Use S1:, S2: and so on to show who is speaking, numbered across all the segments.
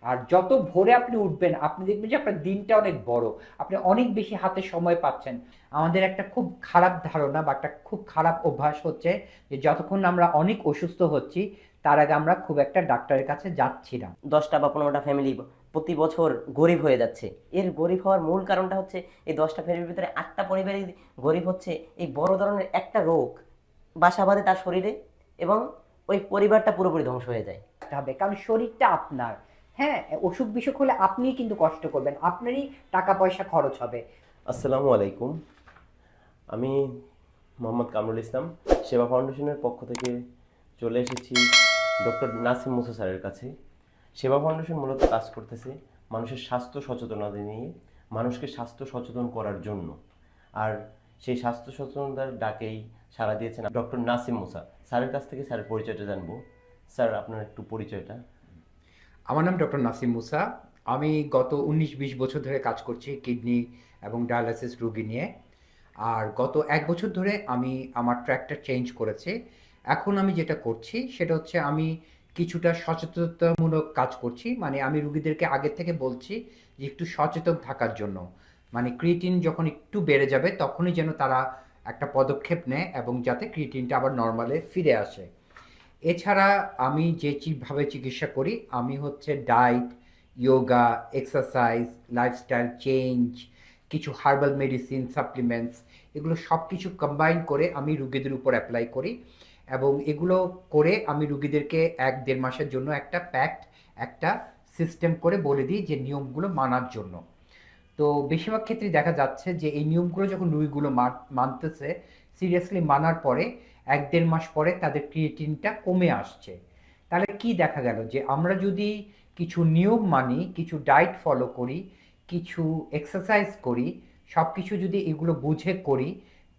S1: আর যত ভোরে আপনি উঠবেন আপনি দেখবেন যে আপনার দিনটা অনেক বড়, আপনি অনেক বেশি হাতে সময় পাচ্ছেন। আমাদের একটা খুব খারাপ ধারণা বা একটা খুব খারাপ অভ্যাস হচ্ছে যে যতক্ষণ আমরা অনেক অসুস্থ হচ্ছি তার আগে আমরা খুব একটা ডাক্তারের কাছে যাচ্ছি না।
S2: 10টা বা 15টা ফ্যামিলি প্রতি বছর গরিব হয়ে যাচ্ছে। এর গরিব হওয়ার মূল কারণটা হচ্ছে এই 10টা ফ্যামিলির ভিতরে 8টা পরিবারই গরিব হচ্ছে এই বড় ধরনের একটা রোগ বাসা বাঁধে তার শরীরে, এবং ওই পরিবারটা পুরোপুরি ধ্বংস হয়ে যায়।
S1: হবে কারণ শরীরটা আপনার। হ্যাঁ, অসুখ বিসুখ হলে আপনিই কিন্তু কষ্ট করবেন, আপনারই টাকা পয়সা খরচ হবে।
S3: আসসালামু আলাইকুম। আমি মোহাম্মদ কামরুল ইসলাম, সেবা ফাউন্ডেশনের পক্ষ থেকে চলে এসেছি ডক্টর নাসিম মুসা স্যারের কাছে। সেবা ফাউন্ডেশন মূলত কাজ করতেছে মানুষের স্বাস্থ্য সচেতনতা নিয়ে, মানুষকে স্বাস্থ্য সচেতন করার জন্য। আর সেই স্বাস্থ্য সচেতনতার ডাকেই সাড়া দিয়েছেন ডক্টর নাসিম মুসা স্যারের কাছ থেকে। স্যারের পরিচয়টা জানবো। স্যার, আপনার একটু পরিচয়টা।
S1: আমার নাম ডক্টর নাসিম মুসা। আমি গত 19-20 বছর ধরে কাজ করছি কিডনি এবং ডায়ালাইসিস রোগী নিয়ে। আর গত 1 বছর ধরে আমি আমার ট্র্যাকটা চেঞ্জ করেছি। এখন আমি যেটা করছি সেটা হচ্ছে আমি কিছুটা সচেতনতামূলক কাজ করছি, মানে আমি রুগীদেরকে আগে থেকে বলছি যে একটু সচেতন থাকার জন্য, মানে ক্রিয়েটিন যখন একটু বেড়ে যাবে তখনই যেন তারা একটা পদক্ষেপ নেয় এবং যাতে ক্রিয়েটিনটা আবার নর্মালে ফিরে আসে। এছাড়া আমি ভাবে চিকিৎসা করি আমি হচ্ছে diet, yoga, exercise, lifestyle change, কিছু হার্বাল মেডিসিন, সাপ্লিমেন্টস, এগুলো সব কিছু কম্বাইন করে আমি রুগীদের উপর অ্যাপ্লাই করি। এবং এগুলো করে আমি রুগীদেরকে 1-1.5 মাসের জন্য একটা প্যাক্ট, একটা সিস্টেম করে বলে দিই যে নিয়মগুলো মানার জন্য। তো বেশিরভাগ ক্ষেত্রেই দেখা যাচ্ছে যে এই নিয়মগুলো যখন রুগীগুলো মানতেছে, সিরিয়াসলি মানার পরে 1-1.5 মাস পরে তাদের ক্রিয়েটিনটা কমে আসছে। তাহলে কি দেখা গেল যে আমরা যদি কিছু নিয়ম মানি, কিছু ডায়েট ফলো করি, কিছু এক্সারসাইজ করি, সব কিছু যদি এগুলো বুঝে করি,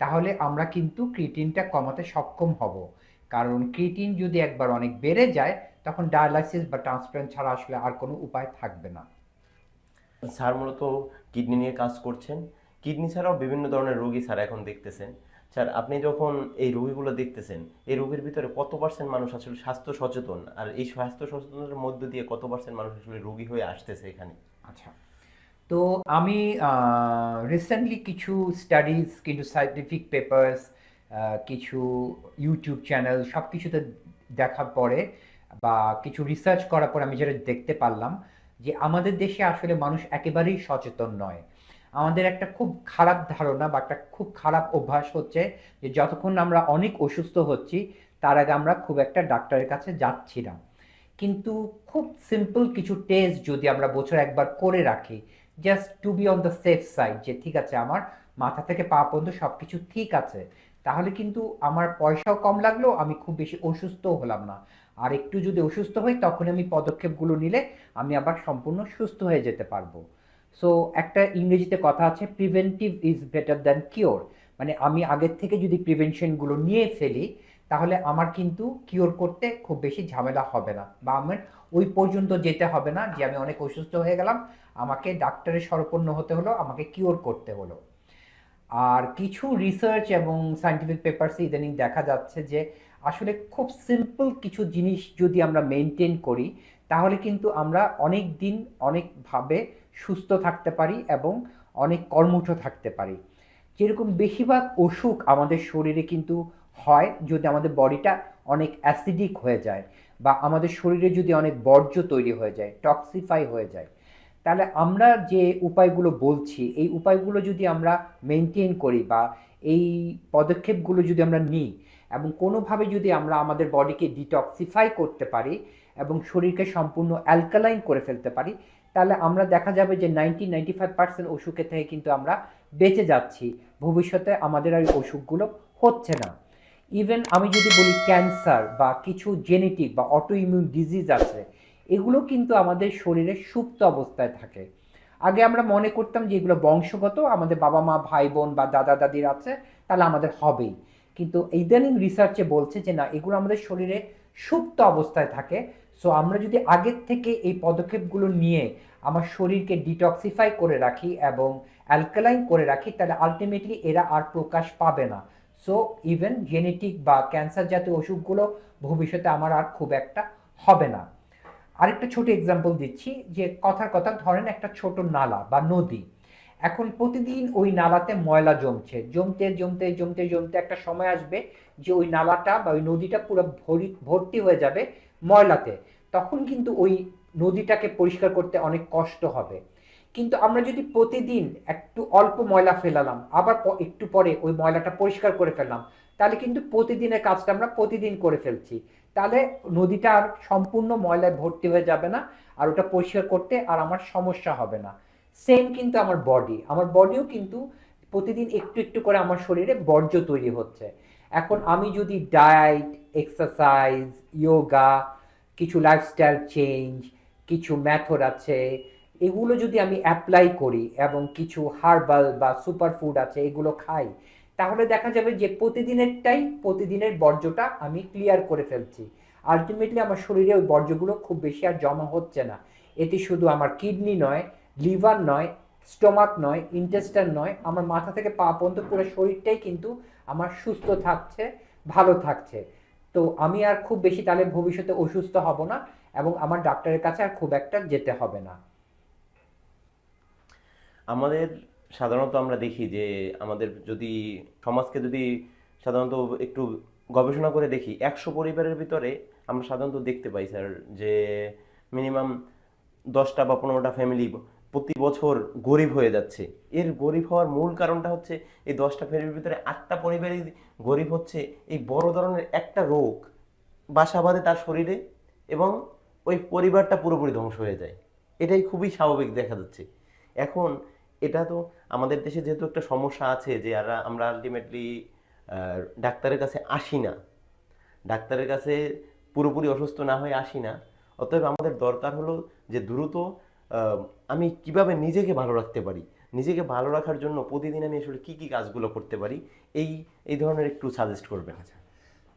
S1: তাহলে আমরা কিন্তু ক্রিয়েটিনটা কমাতে সক্ষম হব। কারণ ক্রিয়েটিন যদি একবার অনেক বেড়ে যায় তখন ডায়ালাইসিস বা ট্রান্সপ্লান্ট ছাড়া আসলে আর কোনো উপায় থাকবে না।
S3: স্যার মূলত কিডনি নিয়ে কাজ করছেন। কিডনি ছাড়াও বিভিন্ন ধরনের রোগী স্যার এখন দেখতেছেন। স্যার, আপনি যখন এই রোগীগুলো দেখতেছেন, এই রোগীর ভিতরে কত পার্সেন্ট মানুষ আসলে স্বাস্থ্য সচেতন, আর এই স্বাস্থ্য সচেতনতার মধ্য দিয়ে কত পার্সেন্ট মানুষ আসলে রোগী হয়ে আসতেছে এখানে?
S1: আচ্ছা, তো আমি রিসেন্টলি কিছু স্টাডিজ, কিছু সায়েন্টিফিক পেপার্স, কিছু ইউটিউব চ্যানেল সব কিছুতে দেখার পরে বা কিছু রিসার্চ করার পর আমি যেটা দেখতে পারলাম যে আমাদের দেশে আসলে মানুষ একেবারেই সচেতন নয়। আমাদের একটা খুব খারাপ ধারণা বা একটা খুব খারাপ অভ্যাস হচ্ছে যে যতক্ষণ আমরা অনেক অসুস্থ হচ্ছি তার আগে আমরা খুব একটা ডাক্তারের কাছে যাচ্ছি না। কিন্তু খুব সিম্পল কিছু টেস্ট যদি আমরা বছর একবার করে রাখি, just to be on the safe side, যে ঠিক আছে আমার মাথা থেকে পা পর্যন্ত সব কিছু ঠিক আছে, তাহলে কিন্তু আমার পয়সাও কম লাগলো, আমি খুব বেশি অসুস্থও হলাম না। আর একটু যদি অসুস্থ হই তখন আমি পদক্ষেপগুলো নিলে আমি আবার সম্পূর্ণ সুস্থ হয়ে যেতে পারবো। সো একটা ইংরেজিতে কথা আছে, preventive is better than cure. মানে আমি আগের থেকে যদি প্রিভেনশনগুলো নিয়ে ফেলি তাহলে আমার কিন্তু কিওর করতে খুব বেশি ঝামেলা হবে না, বা আমার ওই পর্যন্ত যেতে হবে না যে আমি অনেক অসুস্থ হয়ে গেলাম, আমাকে ডাক্তারের শরণাপন্ন হতে হলো, আমাকে কিওর করতে হলো। আর কিছু রিসার্চ এবং সায়েন্টিফিক পেপারসে ইদানিং দেখা যাচ্ছে যে আসলে খুব সিম্পল কিছু জিনিস যদি আমরা মেনটেন করি তাহলে কিন্তু আমরা অনেক দিন অনেকভাবে সুস্থ থাকতে পারি এবং অনেক কর্মঠ থাকতে পারি। যেরকম বেশিরভাগ অসুখ আমাদের শরীরে কিন্তু হয় যদি আমাদের বডিটা অনেক অ্যাসিডিক হয়ে যায় বা আমাদের শরীরে যদি অনেক বর্জ্য তৈরি হয়ে যায়, টক্সিফাই হয়ে যায়। তাহলে আমরা যে উপায়গুলো বলছি এই উপায়গুলো যদি আমরা মেনটেন করি বা এই পদক্ষেপগুলো যদি আমরা নিই এবং কোনোভাবে যদি আমরা আমাদের বডিকে ডিটক্সিফাই করতে পারি এবং শরীরকে সম্পূর্ণ অ্যালকালাইন করে ফেলতে পারি, তাহলে আমরা দেখা যাবে যে 90-95% অসুখের থেকে কিন্তু আমরা বেঁচে যাচ্ছি। ভবিষ্যতে আমাদের আর অসুখগুলো হচ্ছে না। ইভেন আমি যদি বলি ক্যান্সার বা কিছু জেনেটিক বা অটো ইমিউন ডিজিজ আছে, এগুলো কিন্তু আমাদের শরীরে সুপ্ত অবস্থায় থাকে। আগে আমরা মনে করতাম যে এগুলো বংশগত, আমাদের বাবা মা ভাই বোন বা দাদা দাদির আছে, তাহলে আমাদের হবেই। কিন্তু ইদানিং রিসার্চে বলছে যে না, এগুলো আমাদের শরীরে সুপ্ত অবস্থায় থাকে। সো আমরা যদি আগের থেকে এই পদক্ষেপগুলো নিয়ে আমার শরীরকে ডিটক্সিফাই করে রাখি এবং অ্যালকালাইন করে রাখি তাহলে আলটিমেটলি এরা আর প্রকাশ পাবে না। সো ইভেন জেনেটিক বা ক্যান্সার জাতীয় অসুখগুলো ভবিষ্যতে আমার আর খুব একটা হবে না। আরেকটা ছোট এক্সাম্পল দিচ্ছি, যে কথার কথা ধরেন একটা ছোট নালা বা নদী, এখন প্রতিদিন ওই নালাতে ময়লা জমছে, জমতে জমতে জমতে জমতে একটা সময় আসবে যে ওই নালাটা বা ওই নদীটা পুরো ভর্তি হয়ে যাবে ময়লাতে। তখন কিন্তু ওই নদীটাকে পরিষ্কার করতে অনেক কষ্ট হবে। কিন্তু আমরা যদি প্রতিদিন একটু অল্প ময়লা ফেলালাম, আবার একটু পরে ওই ময়লাটা পরিষ্কার করে ফেললাম, তাহলে কিন্তু প্রতিদিনের কাজটা আমরা প্রতিদিন করে ফেলছি। তাহলে নদীটা আর সম্পূর্ণ ময়লায় ভর্তি হয়ে যাবে না, আর ওটা পরিষ্কার করতে আর আমার সমস্যা হবে না। সেম কিন্তু আমার বডিও কিন্তু প্রতিদিন একটু একটু করে আমার শরীরে বর্জ্য তৈরি হচ্ছে। এখন আমি যদি ডায়েট, এক্সারসাইজ, যোগা, কিছু লাইফস্টাইল চেঞ্জ, কিছু মেথড আছে, এগুলো যদি আমি অ্যাপ্লাই করি এবং কিছু হার্বাল বা সুপার ফুড আছে এগুলো খাই, তাহলে দেখা যাবে যে প্রতিদিনের বর্জ্যটা আমি ক্লিয়ার করে ফেলছি। আলটিমেটলি আমার শরীরে ওই বর্জ্যগুলো খুব বেশি আর জমা হচ্ছে না। এতে শুধু আমার কিডনি নয়, লিভার নয়, স্টোমাক নয়, ইন্টেস্টাইন নয়, আমার মাথা থেকে পা পর্যন্ত পুরো শরীরটাই কিন্তু আমার সুস্থ থাকছে, ভালো থাকছে। তো আমি আর খুব বেশি তাহলে ভবিষ্যতে অসুস্থ হব না, এবং আমার ডাক্তারের কাছে আর খুব একটা যেতে হবে না।
S3: আমাদের সাধারণত আমরা দেখি যে আমাদের যদি সমাজকে যদি সাধারণত একটু গবেষণা করে দেখি, 100 পরিবারের ভিতরে আমরা সাধারণত দেখতে পাই স্যার যে মিনিমাম 10টা বা 15টা ফ্যামিলি প্রতি বছর গরিব হয়ে যাচ্ছে। এর গরিব হওয়ার মূল কারণটা হচ্ছে এই 10টা ফ্যামিলির ভিতরে 8টা পরিবারই গরিব হচ্ছে এই বড় ধরনের একটা রোগ বাসা বাঁধে তার শরীরে, এবং ওই পরিবারটা পুরোপুরি ধ্বংস হয়ে যায়। এটাই খুবই স্বাভাবিক দেখা যাচ্ছে। এখন এটা তো আমাদের দেশে যেহেতু একটা সমস্যা আছে যে আমরা আলটিমেটলি ডাক্তারের কাছে আসি না, ডাক্তারের কাছে পুরোপুরি অসুস্থ না হয়ে আসি না। অতএব আমাদের দরকার হলো যে দ্রুত আমি কিভাবে নিজেকে ভালো রাখতে পারি, নিজেকে ভালো রাখার জন্য প্রতিদিন আমি আসলে কি কি কাজগুলো করতে পারি, এই এই ধরনের একটু সাজেস্ট করবেন।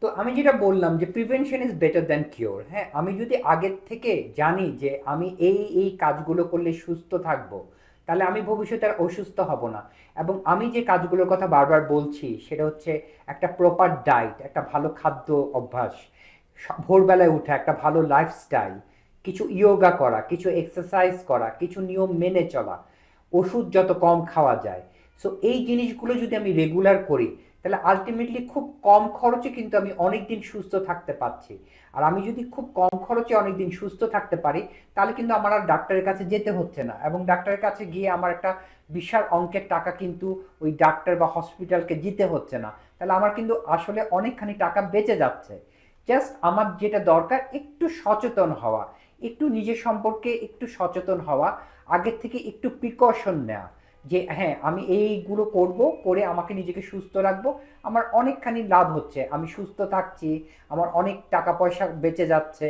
S1: তো আমি যেটা বললাম যে prevention is better than cure. হ্যাঁ, আমি যদি আগের থেকে জানি যে আমি এই কাজগুলো করলে সুস্থ থাকবো, তাহলে আমি ভবিষ্যতে আর অসুস্থ হব না। এবং আমি যে কাজগুলোর কথা বারবার বলছি সেটা হচ্ছে একটা প্রপার ডায়েট, একটা ভালো খাদ্য অভ্যাস, ভোরবেলায় উঠা, একটা ভালো লাইফস্টাইল, কিছু ইয়োগা করা, কিছু এক্সারসাইজ করা, কিছু নিয়ম মেনে চলা, ওষুধ যত কম খাওয়া যায়। সো এই জিনিসগুলো যদি আমি রেগুলার করি, তাহলে আলটিমেটলি খুব কম খরচে কিন্তু আমি অনেক দিন সুস্থ থাকতে পারছি। আর আমি যদি খুব কম খরচে অনেক দিন সুস্থ থাকতে পারি, তাহলে কিন্তু আমার আর ডাক্তারের কাছে যেতে হচ্ছে না, এবং ডাক্তারের কাছে গিয়ে আমার একটা বিশাল অঙ্কের টাকা কিন্তু ওই ডাক্তার বা হসপিটালকে দিতে হচ্ছে না। তাহলে আমার কিন্তু আসলে অনেকখানি টাকা বেঁচে যাচ্ছে। জাস্ট আমার যেটা দরকার একটু সচেতন হওয়া, একটু নিজের সম্পর্কে একটু সচেতন হওয়া, আগের থেকে একটু প্রিকশন নেওয়া, যে হ্যাঁ আমি এইগুলো করব, করে আমাকে নিজেকে সুস্থ রাখবো, আমার অনেকখানি লাভ হচ্ছে, আমি সুস্থ থাকছি, আমার অনেক টাকা পয়সা বেঁচে যাচ্ছে,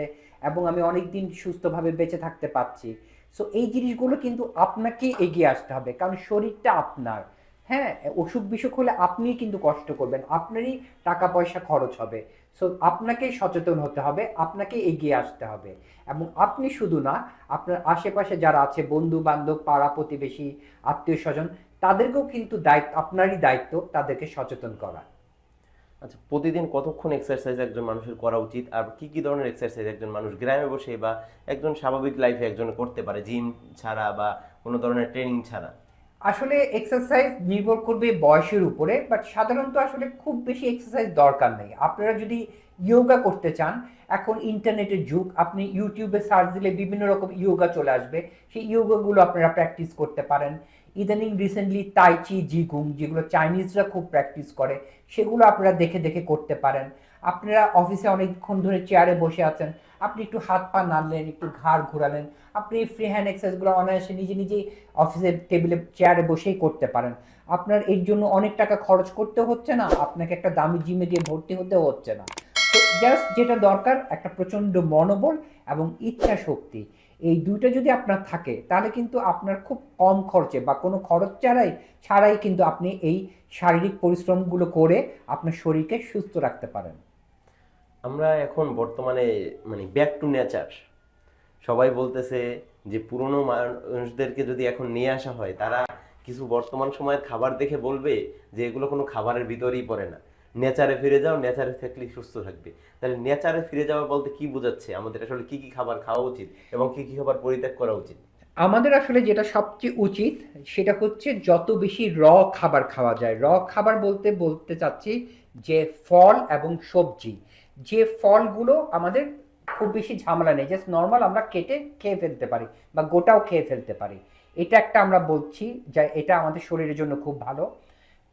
S1: এবং আমি অনেক দিন সুস্থভাবে বেঁচে থাকতে পারছি। সো এই জিনিসগুলো কিন্তু আপনাকে এগিয়ে আসতে হবে, কারণ শরীরটা আপনার। হ্যাঁ, অসুখ বিসুখ হলে আপনিই কিন্তু কষ্ট করবেন, আপনারই টাকা পয়সা খরচ হবে। সো আপনাকেই সচেতন হতে হবে, আপনাকে এগিয়ে আসতে হবে। এবং আপনি শুধু না, আপনার আশেপাশে যারা আছে, বন্ধু বান্ধব, পাড়া প্রতিবেশী, আত্মীয় স্বজন, তাদেরকেও কিন্তু দায়িত্ব, আপনারই দায়িত্ব তাদেরকে সচেতন করা।
S3: আচ্ছা, প্রতিদিন কতক্ষণ এক্সারসাইজ একজন মানুষের করা উচিত, আর কি কি ধরনের এক্সারসাইজ একজন মানুষ গ্রামে বসে বা একজন স্বাভাবিক লাইফে একজন করতে পারে জিম ছাড়া বা কোনো ধরনের ট্রেনিং ছাড়া?
S1: আসলে এক্সারসাইজ নির্ভর করবে বয়সের উপরে, বাট সাধারণত আসলে খুব বেশি এক্সারসাইজ দরকার নেই। আপনারা যদি ইয়োগা করতে চান, এখন ইন্টারনেটের যুগ, আপনি ইউটিউবে সার্চ দিলে বিভিন্ন রকম ইয়োগা চলে আসবে, সেই ইয়োগাগুলো আপনারা প্র্যাকটিস করতে পারেন। ইদানিং রিসেন্টলি তাইচি, জিগুং, যেগুলো চাইনিজরা খুব প্র্যাকটিস করে, সেগুলো আপনারা দেখে দেখে করতে পারেন। আপনারা অফিসে অনেকক্ষণ ধরে চেয়ারে বসে আছেন, আপনি একটু হাত পা নাড়লেন, একটু ঘাড় ঘোরালেন, আপনি ফ্রি হ্যান্ড এক্সারসাইজগুলো অনায়াসে নিজে নিজেই অফিসের টেবিলে চেয়ারে বসেই করতে পারেন। আপনার এর জন্য অনেক টাকা খরচ করতে হচ্ছে না, আপনাকে একটা দামি জিমে গিয়ে ভর্তি হতেও হচ্ছে না। তো জাস্ট যেটা দরকার একটা প্রচণ্ড মনোবল এবং ইচ্ছা শক্তি, এই দুইটা যদি আপনার থাকে, তাহলে কিন্তু আপনার খুব কম খরচে বা কোনো খরচ ছাড়াই কিন্তু আপনি এই শারীরিক পরিশ্রমগুলো করে আপনার শরীরকে সুস্থ রাখতে পারেন।
S3: আমরা এখন বর্তমানে মানে ব্যাক টু নেচার, সবাই বলতেছে যে পুরনো মানুষদেরকে যদি এখন নিয়ে আসা হয়, তারা কিছু বর্তমান সময়ের খাবার দেখে বলবে যে এগুলো কোনো খাবারের ভিতরেই পড়ে না। নেচারে ফিরে যাও, নেচারে থাকলে সুস্থ থাকবে। তাহলে নেচারে ফিরে যাওয়া বলতে কি বোঝাচ্ছে? আমাদের আসলে কি কি খাবার খাওয়া উচিত এবং কি কি খাবার পরিত্যাগ করা উচিত?
S1: আমাদের আসলে যেটা সবচেয়ে উচিত সেটা হচ্ছে যত বেশি খাবার খাওয়া যায়। খাবার বলতে বলতে চাচ্ছি যে ফল এবং সবজি, যে ফলগুলো আমাদের খুব বেশি ঝামেলা নেই, জাস্ট নর্মাল আমরা কেটে খেয়ে ফেলতে পারি বা গোটাও খেয়ে ফেলতে পারি, এটা একটা আমরা বলছি যে এটা আমাদের শরীরের জন্য খুব ভালো।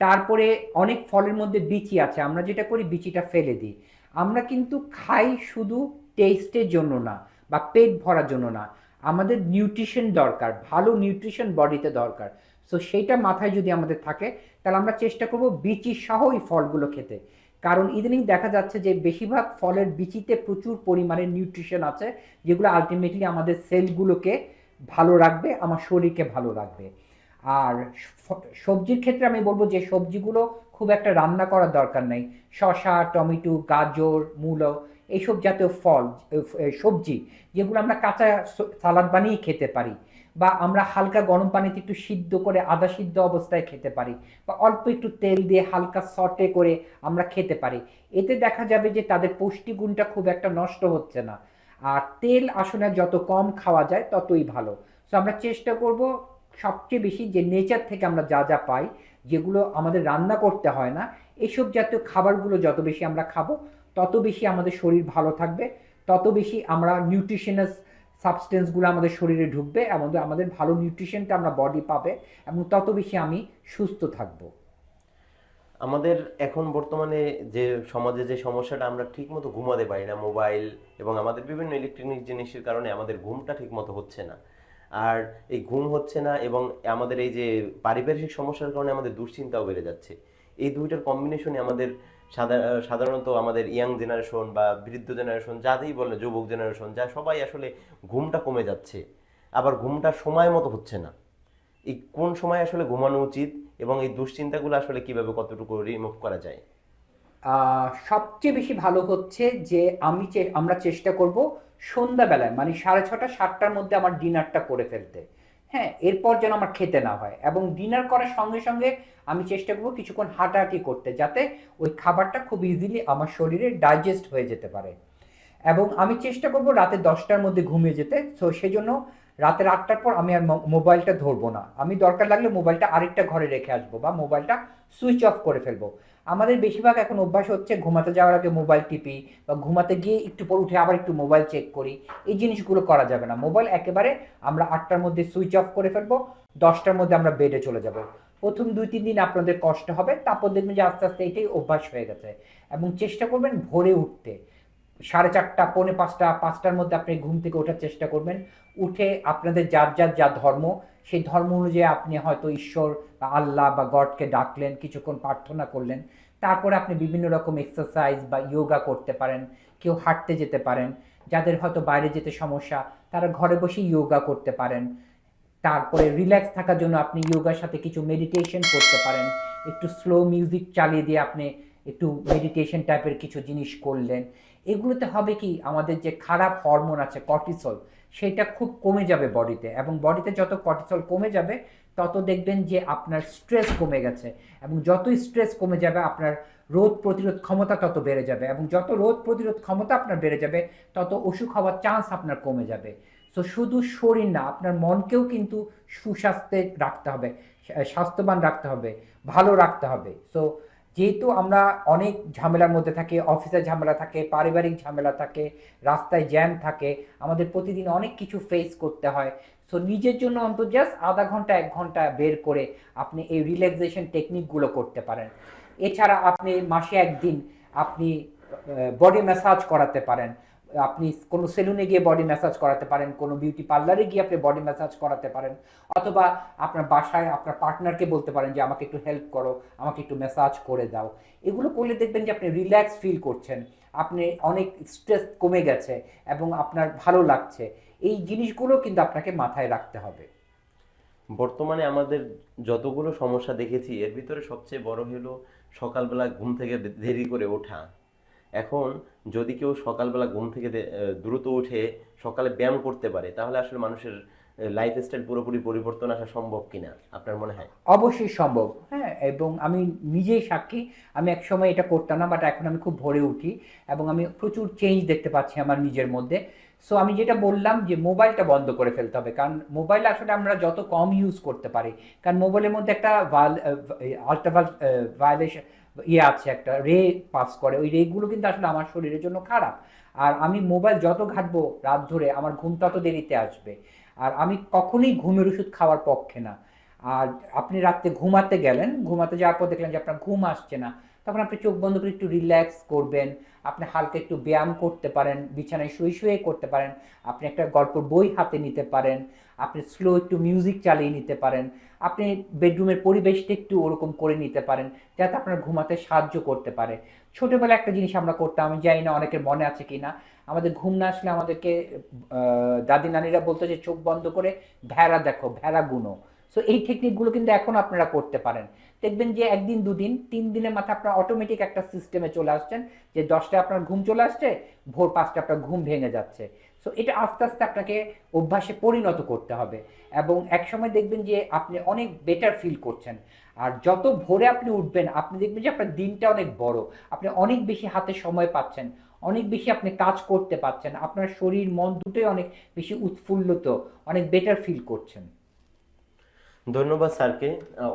S1: তারপরে অনেক ফলের মধ্যে বিচি আছে, আমরা যেটা করি বিচিটা ফেলে দিই। আমরা কিন্তু খাই শুধু টেস্টের জন্য না বা পেট ভরার জন্য না, আমাদের নিউট্রিশন দরকার, ভালো নিউট্রিশন বডিতে দরকার। সো সেইটা মাথায় যদি আমাদের থাকে তাহলে আমরা চেষ্টা করব বিচি সহ এই ফলগুলো খেতে। কারণ ইদানিং দেখা যাচ্ছে যে বেশিরভাগ ফলের বিচিতে প্রচুর পরিমাণে নিউট্রিশন আছে, যেগুলো আলটিমেটলি আমাদের সেলগুলোকে ভালো রাখবে, আমার শরীরকে ভালো রাখবে। আর সবজির ক্ষেত্রে আমি বলবো যে সবজিগুলো খুব একটা রান্না করার দরকার নেই। শসা, টমেটো, গাজর, মূলো, এইসব জাতীয় ফল, সবজি যেগুলো আমরা কাঁচা সালাদ বানিয়ে খেতে পারি, বা আমরা হালকা গরম পানিতে একটু সিদ্ধ করে আধা সিদ্ধ অবস্থায় খেতে পারি, বা অল্প একটু তেল দিয়ে হালকা সটে করে আমরা খেতে পারি। এতে দেখা যাবে যে তাদের পুষ্টিগুণটা খুব একটা নষ্ট হচ্ছে না। আর তেল আসলে যত কম খাওয়া যায় ততই ভালো। সো আমরা চেষ্টা করব সবচেয়ে বেশি যে নেচার থেকে আমরা যা যা পাই, যেগুলো আমাদের রান্না করতে হয় না, এইসব জাতীয় খাবারগুলো যত বেশি আমরা খাবো তত বেশি আমাদের শরীর ভালো থাকবে, তত বেশি আমরা নিউট্রিশনাস সাবস্টেন্সগুলো আমাদের শরীরে ঢুকবে, আমাদের আমাদের ভালো নিউট্রিশনটা আমরা বডি পাবে, এবং তত বেশি আমি সুস্থ থাকবো।
S3: আমাদের এখন বর্তমানে যে সমাজে যে সমস্যাটা, আমরা ঠিকমতো ঘুমাতে পারি না, মোবাইল এবং আমাদের বিভিন্ন ইলেকট্রনিক জিনিসের কারণে আমাদের ঘুমটা ঠিকমতো হচ্ছে না। আর এই ঘুম হচ্ছে না এবং আমাদের এই যে পারিপার্শ্বিক সমস্যার কারণে আমাদের দুশ্চিন্তাও বেড়ে যাচ্ছে। এই দুইটার কম্বিনেশনে আমাদের সাধারণত আমাদের ইয়াং জেনারেশন বা বৃদ্ধ জেনারেশন, যাতেই বলে, যুবক জেনারেশন, যা সবাই আসলে ঘুমটা কমে যাচ্ছে, আবার ঘুমটা সময় মতো হচ্ছে না। এই কোন সময় আসলে ঘুমানো উচিত এবং এই দুশ্চিন্তাগুলো আসলে কিভাবে কতটুকু রিমুভ করা যায়?
S1: সবচেয়ে বেশি ভালো হচ্ছে যে আমরা চেষ্টা করব সন্ধ্যাবেলায়, মানে 6:30 7টার মধ্যে আমার ডিনারটা করে ফেলতে। হ্যাঁ, এরপর যেন আমার খেতে না হয়, এবং ডিনার করার সঙ্গে সঙ্গে আমি চেষ্টা করব কিছুক্ষণ হাঁটাহাঁটি করতে, যাতে ওই খাবারটা খুব ইজিলি আমার শরীরে ডাইজেস্ট হয়ে যেতে পারে। এবং আমি চেষ্টা করব রাতে 10টার মধ্যে ঘুমিয়ে যেতে। সো সেজন্য রাতের 8টার পর আমি আর মোবাইলটা ধরবো না। আমি দরকার লাগলে মোবাইলটা আরেকটা ঘরে রেখে আসবো বা মোবাইলটা সুইচ অফ করে ফেলবো। আমাদের বেশিরভাগ এখন অভ্যাস হচ্ছে ঘুমাতে যাওয়ার আগে মোবাইল টিপি, বা ঘুমাতে গিয়ে একটু পর উঠে আবার একটু মোবাইল চেক করি। এই জিনিসগুলো করা যাবে না। মোবাইল একেবারে আমরা 8টার মধ্যে সুইচ অফ করে ফেলবো, 10টার মধ্যে আমরা বেডে চলে যাব। প্রথম 2-3 দিন আপনাদের কষ্ট হবে, তারপর দেখবেন যে আস্তে আস্তে এটাই অভ্যাস হয়ে গেছে। এবং চেষ্টা করবেন ভোরে উঠতে। 4:30, 4:45, 5টার মধ্যে আপনি ঘুম থেকে ওঠার চেষ্টা করবেন। উঠে আপনাদের যার যার যা ধর্ম, সেই ধর্ম অনুযায়ী আপনি হয়তো ঈশ্বর বা আল্লাহ বা গডকে ডাকলেন, কিছুক্ষণ প্রার্থনা করলেন। তারপরে আপনি বিভিন্ন রকম এক্সারসাইজ বা ইয়োগা করতে পারেন, কেউ হাঁটতে যেতে পারেন। যাদের হয়তো বাইরে যেতে সমস্যা, তারা ঘরে বসেই ইয়োগা করতে পারেন। তারপরে রিল্যাক্স থাকার জন্য আপনি ইয়োগার সাথে কিছু মেডিটেশন করতে পারেন। একটু স্লো মিউজিক চালিয়ে দিয়ে আপনি একটু মেডিটেশন টাইপের কিছু জিনিস করলেন। এগুলোতে হবে কি, আমাদের যে খারাপ হরমোন আছে কর্টিসল, সেটা খুব কমে যাবে বডিতে, এবং বডিতে যত কর্টিসল কমে যাবে তত দেখবেন যে আপনার স্ট্রেস কমে গেছে, এবং যতই স্ট্রেস কমে যাবে আপনার রোগ প্রতিরোধ ক্ষমতা তত বেড়ে যাবে, এবং যত রোগ প্রতিরোধ ক্ষমতা আপনার বেড়ে যাবে তত অসুখ হওয়ার চান্স আপনার কমে যাবে। সো শুধু শরীর না, আপনার মনকেও কিন্তু সুস্বাস্থ্যে রাখতে হবে, স্বাস্থ্যবান রাখতে হবে, ভালো রাখতে হবে। সো যেহেতু আমরা অনেক ঝামেলার মধ্যে থাকি, অফিসের ঝামেলা থাকে, পারিবারিক ঝামেলা থাকে, রাস্তায় জ্যাম থাকে, আমাদের প্রতিদিন অনেক কিছু ফেস করতে হয়। সো নিজের জন্য অন্তত জাস্ট আধা ঘন্টা 1 ঘন্টা বের করে আপনি এই রিল্যাক্সেশন টেকনিকগুলো করতে পারেন। এছাড়া আপনি মাসে 1 দিন আপনি বডি ম্যাসাজ করাতে পারেন। আপনি কোনো সেলুনে গিয়ে বডি ম্যাসাজ করাতে পারেন, কোনো বিউটি পার্লারে গিয়ে আপনি বডি ম্যাসাজ করাতে পারেন, অথবা আপনার বাসায় আপনার পার্টনারকে বলতে পারেন যে আমাকে একটু হেল্প করো, আমাকে একটু ম্যাসাজ করে দাও। এগুলো করলে দেখবেন যে আপনি রিল্যাক্স ফিল করছেন, আপনি অনেক স্ট্রেস কমে গেছে এবং আপনার ভালো লাগছে। এই জিনিসগুলো কিন্তু আপনাকে মাথায় রাখতে হবে।
S3: বর্তমানে আমাদের যতগুলো সমস্যা দেখেছি, এর ভিতরে সবচেয়ে বড় হলো সকালবেলা ঘুম থেকে দেরি করে ওঠা। এখন যদি কেউ সকালবেলা ঘুম থেকে দ্রুত উঠে সকালে ব্যায়াম করতে পারে, তাহলে আসলে মানুষের লাইফস্টাইল পুরোপুরি পরিবর্তন আসা সম্ভব কিনা আপনার মনে হয়?
S1: অবশ্যই সম্ভব, হ্যাঁ, এবং আমি নিজেই সাক্ষী। আমি একসময় এটা করতাম না, বাট এখন আমি খুব ভোরে উঠি এবং আমি প্রচুর চেঞ্জ দেখতে পাচ্ছি আমার নিজের মধ্যে। সো আমি যেটা বললাম যে মোবাইলটা বন্ধ করে ফেলতে হবে, কারণ মোবাইল আসলে আমরা যত কম ইউজ করতে পারি, কারণ মোবাইলের মধ্যে একটা ভায়োলেশন আছে, একটা রে পাস করে, ওই রেগুলো কিন্তু আসলে আমার শরীরের জন্য খারাপ। আর আমি মোবাইল যত ঘাঁটবো রাত ধরে, আমার ঘুম তত দেরিতে আসবে। আর আমি কখনোই ঘুমের ওষুধ খাওয়ার পক্ষে না। আর আপনি রাত্রে ঘুমাতে গেলেন, ঘুমাতে যাওয়ার পর দেখলেন যে আপনার ঘুম আসছে না, তখন আপনি চোখ বন্ধ করে একটু রিল্যাক্স করবেন। আপনি হালকা একটু ব্যায়াম করতে পারেন, বিছানায় শুয়ে শুয়ে করতে পারেন। আপনি একটা গল্পের বই হাতে নিতে পারেন, আপনি স্লো একটু মিউজিক চালিয়ে নিতে পারেন। আপনি বেডরুমের পরিবেশটা একটু ওরকম করে নিতে পারেন যাতে আপনার ঘুমাতে সাহায্য করতে পারে। ছোটবেলায় একটা জিনিস আমরা করতাম, আমি জানি না অনেকের মনে আছে কিনা, আমাদের ঘুম না আসলে আমাদেরকে দাদি নানিরা বলতো যে চোখ বন্ধ করে ভেড়া দেখো, ভেড়া গুনো। সো এই টেকনিকগুলো কিন্তু এখন আপনারা করতে পারেন। দেখবেন যে একদিন, দুদিন, 3 দিনের মাথায় আপনার অটোমেটিক একটা সিস্টেমে চলে আসছেন যে 10টায় আপনার ঘুম চলে আসছে, ভোর 5টায় আপনার ঘুম ভেঙে যাচ্ছে। সো এটা আস্তে আস্তে আপনাকে অভ্যাসে পরিণত করতে হবে এবং একসময় দেখবেন যে আপনি অনেক বেটার ফিল করছেন। আর যত ভোরে আপনি উঠবেন, আপনি দেখবেন যে আপনার দিনটা অনেক বড়, আপনি অনেক বেশি হাতে সময় পাচ্ছেন, অনেক বেশি আপনি কাজ করতে পারছেন, আপনার শরীর মন দুটোই অনেক বেশি উৎফুল্লিত, অনেক বেটার ফিল করছেন।
S3: ধন্যবাদ স্যারকে।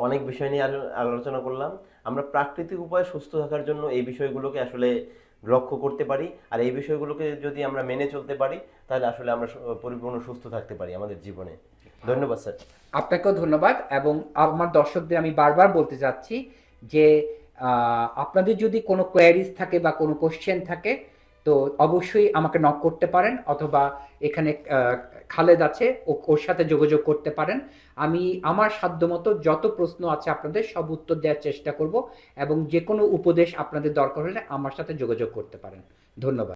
S3: অনেক বিষয় নিয়ে আলোচনা করলাম। আমরা প্রাকৃতিক উপায়ে সুস্থ থাকার জন্য এই বিষয়গুলোকে আসলে লক্ষ্য করতে পারি, আর এই বিষয়গুলোকে যদি আমরা মেনে চলতে পারি তাহলে আসলে আমরা পরিপূর্ণ সুস্থ থাকতে পারি আমাদের জীবনে। ধন্যবাদ স্যার।
S1: আপনাকেও ধন্যবাদ। এবং আমার দর্শকদের আমি বারবার বলতে চাচ্ছি যে আপনাদের যদি কোনো কোয়ারিজ থাকে বা কোনো কোশ্চেন থাকে, তো অবশ্যই আমাকে নক করতে পারেন, অথবা এখানে খালেদ আছে, ওর সাথে যোগাযোগ করতে পারেন। আমি আমার সাধ্যমতো যত প্রশ্ন আছে আপনাদের সব উত্তর দেওয়ার চেষ্টা করব, এবং যে কোনো উপদেশ আপনাদের দরকার হলে আমার সাথে যোগাযোগ করতে পারেন। ধন্যবাদ।